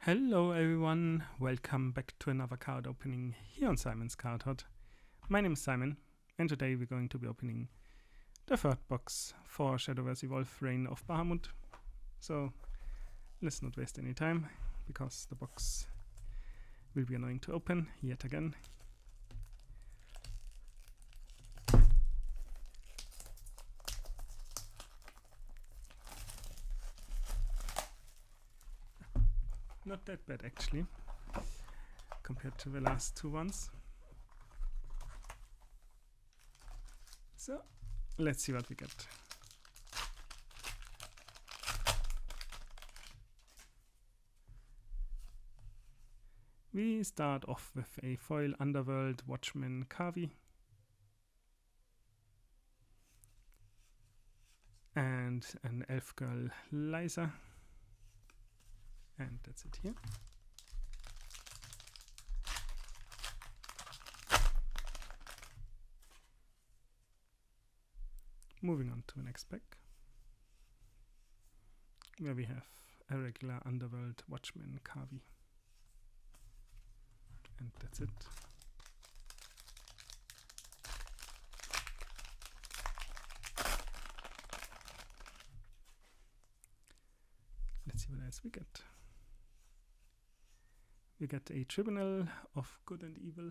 Hello everyone, welcome back to another card opening here on Simon's Card Hut. My name is Simon and today we're going to be opening the third box for Shadowverse Evolve Reign of Bahamut. So let's not waste any time because the box will be annoying to open yet again. Not that bad actually, compared to the last two ones. So, let's see what we get. We start off with a foil Underworld Watchman Kavi. And an Elf Girl Liza. And that's it here. Moving on to the next pack, where we have a regular Underworld Watchman Kavi. And that's it. Let's see what else we get. We get a Tribunal of Good and Evil.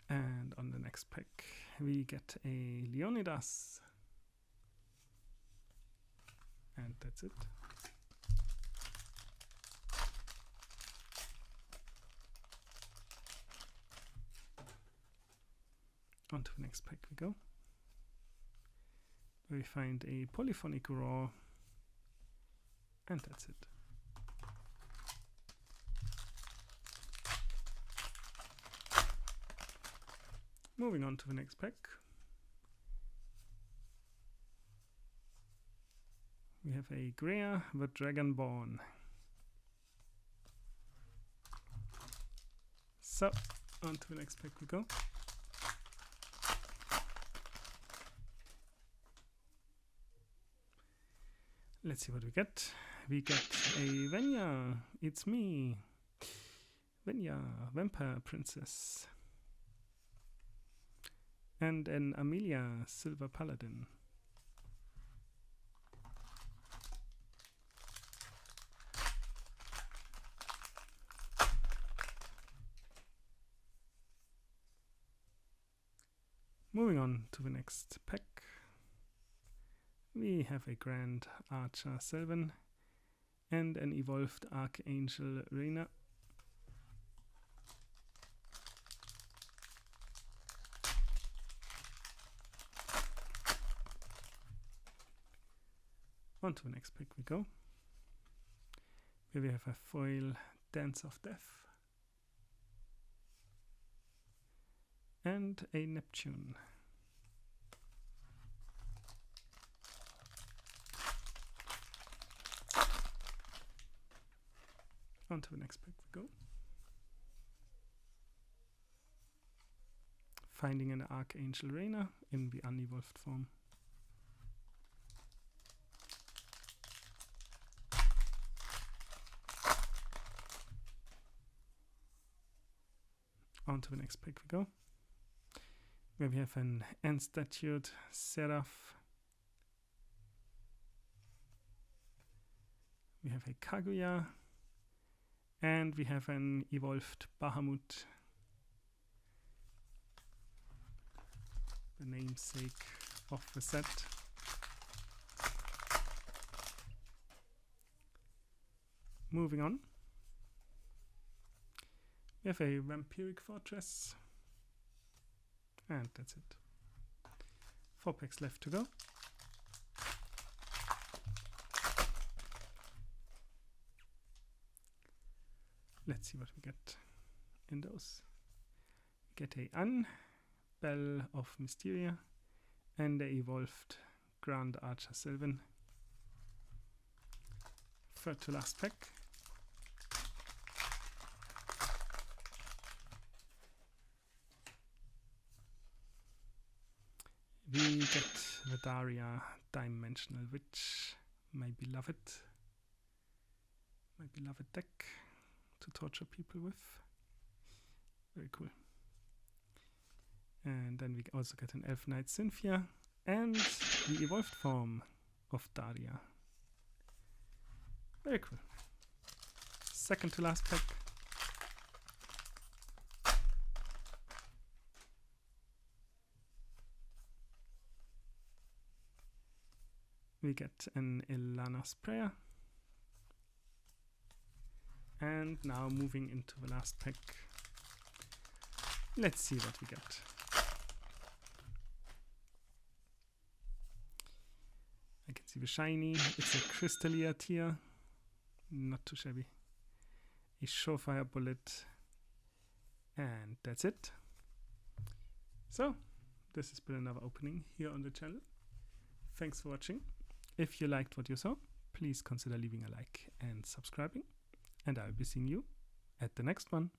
And on the next pack we get a Leonidas. And that's it. On to the next pack we go. We find a Polyphonic Roar, and that's it. Moving on to the next pack. We have a Greer the Dragonborn. So, on to the next pack we go. Let's see what we get. We get a Venya, it's me, Venya, Vampire Princess. And an Amelia, Silver Paladin. Moving on to the next pack. We have a Grand Archer Selvan and an Evolved Archangel Reina. On to the next pack we go. Here we have a foil Dance of Death and a Neptune. On to the next pack we go. Finding an Archangel Reina in the unevolved form. On to the next pack we go. Where we have an Enstatued Seraph. We have a Kaguya. And we have an Evolved Bahamut, the namesake of the set. Moving on, we have a Vampiric Fortress, and that's it. 4 packs left to go. Let's see what we get in those. We get a An, Bell of Mysteria, and a Evolved Grand Archer Sylvan. Third to last pack. get the Daria Dimensional Witch, my beloved deck to torture people with. Very cool. And then we also get an Elf Knight Cynthia and the evolved form of Daria. Very cool. Second to last pack. We get an Ilana's Prayer. And now moving into the last pack. Let's see what we get. I can see the shiny. It's a Crystalia tier. Not too shabby. A Surefire Bullet. And that's it. So, this has been another opening here on the channel. Thanks for watching. If you liked what you saw, please consider leaving a like and subscribing. And I will be seeing you at the next one.